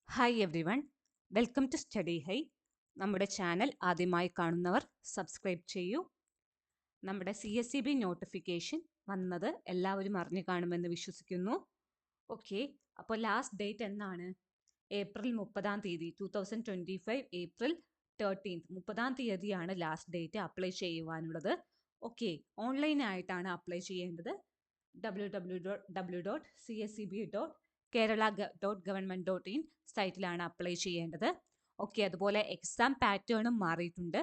Hi everyone, welcome to study high. നമ്മുടെ channel ആദ്യമായി കാണുന്നവർ സബ്സ്ക്രൈബ് ചെയ്യൂ. നമ്മുടെ CSEB നോട്ടിഫിക്കേഷൻ വന്നത് എല്ലാവരും അറിഞ്ഞു കാണുമെന്ന് വിശ്വസിക്കുന്നു. ഓക്കെ, അപ്പോൾ ലാസ്റ്റ് ഡേറ്റ് എന്നാണ്? April 30 2025 April 13 30 last date apply ചെയ്യുവാനുള്ളത്. ഓക്കെ, ഓൺലൈനായിട്ടാണ് അപ്ലൈ ചെയ്യേണ്ടത്. www.cseb.kerala.government.in സൈറ്റിലാണ് അപ്ലൈ ചെയ്യേണ്ടത്. ഓക്കെ, അതുപോലെ എക്സാം പാറ്റേണും മാറിയിട്ടുണ്ട്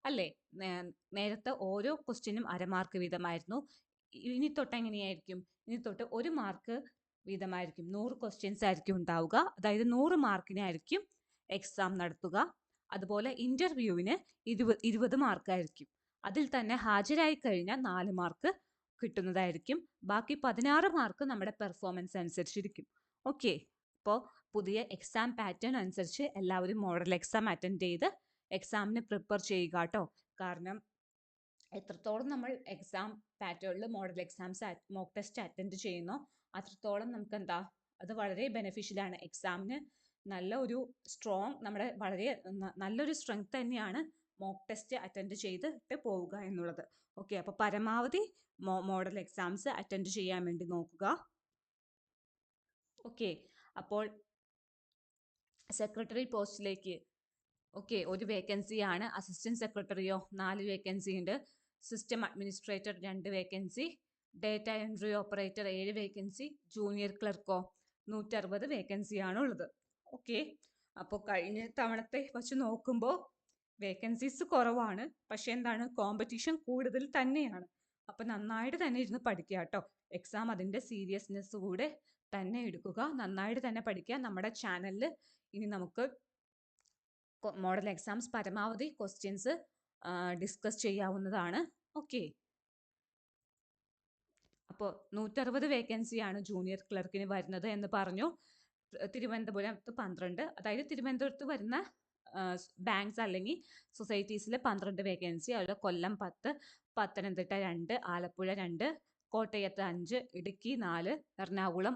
അല്ലേ? നേരത്തെ ഓരോ ക്വസ്റ്റ്യനും അരമാർക്ക് വീതമായിരുന്നു. ഇനി തൊട്ട് എങ്ങനെയായിരിക്കും? ഇനി തൊട്ട് 1 മാർക്ക് വീതമായിരിക്കും. 100 ക്വസ്റ്റ്യൻസ് ആയിരിക്കും ഉണ്ടാവുക. അതായത് 100 മാർക്കിനായിരിക്കും എക്സാം നടത്തുക. അതുപോലെ ഇന്റർവ്യൂവിന് 20 മാർക്കായിരിക്കും. അതിൽ തന്നെ ഹാജരായി കഴിഞ്ഞാൽ 4 മാർക്ക് കിട്ടുന്നതായിരിക്കും. ബാക്കി 16 മാർക്ക് നമ്മുടെ പെർഫോമൻസ് അനുസരിച്ചിരിക്കും. ഓക്കെ, അപ്പോൾ പുതിയ എക്സാം പാറ്റേൺ അനുസരിച്ച് എല്ലാവരും മോഡൽ എക്സാം അറ്റൻഡ് ചെയ്ത് എക്സാമിന് പ്രിപ്പയർ ചെയ്യുക കേട്ടോ. കാരണം എത്രത്തോളം നമ്മൾ എക്സാം പാറ്റേണിൽ model exams mock test attend ചെയ്യുന്നോ അത്രത്തോളം നമുക്ക് അത് വളരെ ബെനിഫിഷ്യലാണ്. എക്സാമിന് നല്ല ഒരു നമ്മുടെ വളരെ നല്ലൊരു സ്ട്രെങ്ത് തന്നെയാണ് മോക്ക് ടെസ്റ്റ് അറ്റൻഡ് ചെയ്തിട്ട് പോവുക എന്നുള്ളത്. ഓക്കെ, അപ്പോൾ പരമാവധി മോഡൽ എക്സാംസ് അറ്റൻഡ് ചെയ്യാൻ വേണ്ടി നോക്കുക. ഓക്കെ, അപ്പോൾ സെക്രട്ടറി പോസ്റ്റിലേക്ക് ഒരു വേക്കൻസി ആണ്. അസിസ്റ്റന്റ് സെക്രട്ടറിയോ 4 വേക്കൻസി ഉണ്ട്. System administrator 2 vacancy. Data entry operator 7 vacancy. Junior ക്ലർക്കോ 160 വേക്കൻസി ആണ് ഉള്ളത്. ഓക്കെ, അപ്പോൾ കഴിഞ്ഞ തവണത്തെ വച്ച് നോക്കുമ്പോൾ വേക്കൻസീസ് കുറവാണ്. പക്ഷെ എന്താണ്, കോമ്പറ്റീഷൻ കൂടുതൽ തന്നെയാണ്. അപ്പം നന്നായിട്ട് തന്നെ ഇരുന്ന് പഠിക്കുക കേട്ടോ. എക്സാം അതിൻ്റെ സീരിയസ്നെസ് കൂടെ തന്നെ എടുക്കുക. നന്നായിട്ട് തന്നെ പഠിക്കുക. നമ്മുടെ ചാനലിൽ ഇനി നമുക്ക് മോഡൽ എക്സാംസ് പരമാവധി ക്വസ്റ്റ്യൻസ് ഡിസ്കസ് ചെയ്യാവുന്നതാണ്. ഓക്കെ, അപ്പോൾ 160 വേക്കൻസിയാണ് ജൂനിയർ ക്ലർക്കിന് വരുന്നത് എന്ന് പറഞ്ഞു. തിരുവനന്തപുരത്ത് 12, അതായത് തിരുവനന്തപുരത്ത് വരുന്ന ബാങ്ക്സ് അല്ലെങ്കിൽ സൊസൈറ്റീസിൽ 12 വേക്കൻസി. അതുപോലെ കൊല്ലം 10, പത്തനംതിട്ട 2, ആലപ്പുഴ 2, കോട്ടയത്ത് 5, ഇടുക്കി 4, എറണാകുളം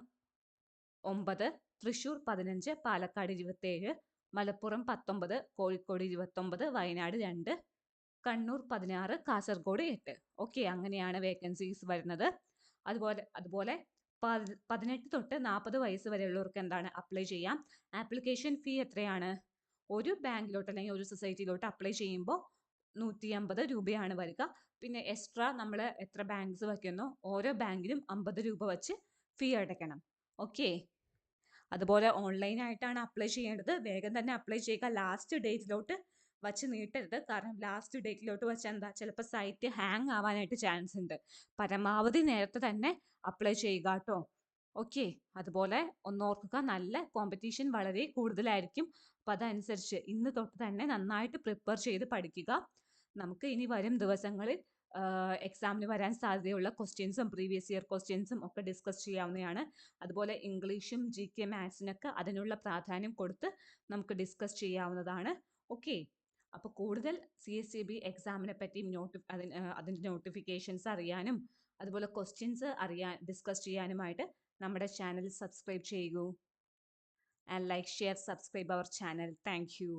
9, തൃശ്ശൂർ 15, പാലക്കാട് 27, മലപ്പുറം 19, കോഴിക്കോട് 29, വയനാട് 2, കണ്ണൂർ 16, കാസർഗോഡ് 8. ഓക്കെ, അങ്ങനെയാണ് വേക്കൻസീസ് വരുന്നത്. അതുപോലെ 18 തൊട്ട് 40 വയസ്സ് വരെയുള്ളവർക്ക് അപ്ലൈ ചെയ്യാം. ആപ്ലിക്കേഷൻ ഫീ എത്രയാണ്? ഒരു ബാങ്കിലോട്ട് അല്ലെങ്കിൽ ഒരു സൊസൈറ്റിയിലോട്ട് അപ്ലൈ ചെയ്യുമ്പോൾ 150 രൂപയാണ് വരിക. പിന്നെ എക്സ്ട്രാ നമ്മൾ എത്ര ബാങ്ക്സ് വയ്ക്കുന്നോ ഓരോ ബാങ്കിലും 50 രൂപ വെച്ച് ഫീ അടയ്ക്കണം. ഓക്കെ, അതുപോലെ ഓൺലൈനായിട്ടാണ് അപ്ലൈ ചെയ്യേണ്ടത്. വേഗം തന്നെ അപ്ലൈ ചെയ്യുക. ലാസ്റ്റ് ഡേറ്റിലോട്ട് വച്ച് നീട്ടരുത്. കാരണം ലാസ്റ്റ് ഡേറ്റിലോട്ട് വെച്ചാൽ ചിലപ്പോൾ സൈറ്റ് ഹാങ് ആവാനായിട്ട് ചാൻസ് ഉണ്ട്. പരമാവധി നേരത്തെ തന്നെ അപ്ലൈ ചെയ്യുക കേട്ടോ. ഓക്കെ, അതുപോലെ ഒന്നോർക്കുക, നല്ല കോമ്പറ്റീഷൻ വളരെ കൂടുതലായിരിക്കും. അപ്പം അതനുസരിച്ച് ഇന്ന് തൊട്ട് തന്നെ നന്നായിട്ട് പ്രിപ്പയർ ചെയ്ത് പഠിക്കുക. നമുക്ക് ഇനി വരും ദിവസങ്ങളിൽ എക്സാമിന് വരാൻ സാധ്യതയുള്ള ക്വസ്റ്റ്യൻസും പ്രീവിയസ് ഇയർ ക്വസ്റ്റ്യൻസും ഒക്കെ ഡിസ്കസ് ചെയ്യാവുന്നതാണ്. അതുപോലെ ഇംഗ്ലീഷും GK മാത്സിനൊക്കെ അതിനുള്ള പ്രാധാന്യം കൊടുത്ത് നമുക്ക് ഡിസ്കസ് ചെയ്യാവുന്നതാണ്. ഓക്കെ, അപ്പോൾ കൂടുതൽ CSEB എക്സാമിനെ പറ്റി അതിൻ്റെ നോട്ടിഫിക്കേഷൻസ് അറിയാനും അതുപോലെ ക്വസ്റ്റ്യൻസ് ഡിസ്കസ് ചെയ്യാനുമായിട്ട് നമ്മുടെ ചാനൽ സബ്സ്ക്രൈബ് ചെയ്യൂ. And like, share, subscribe our channel. Thank U.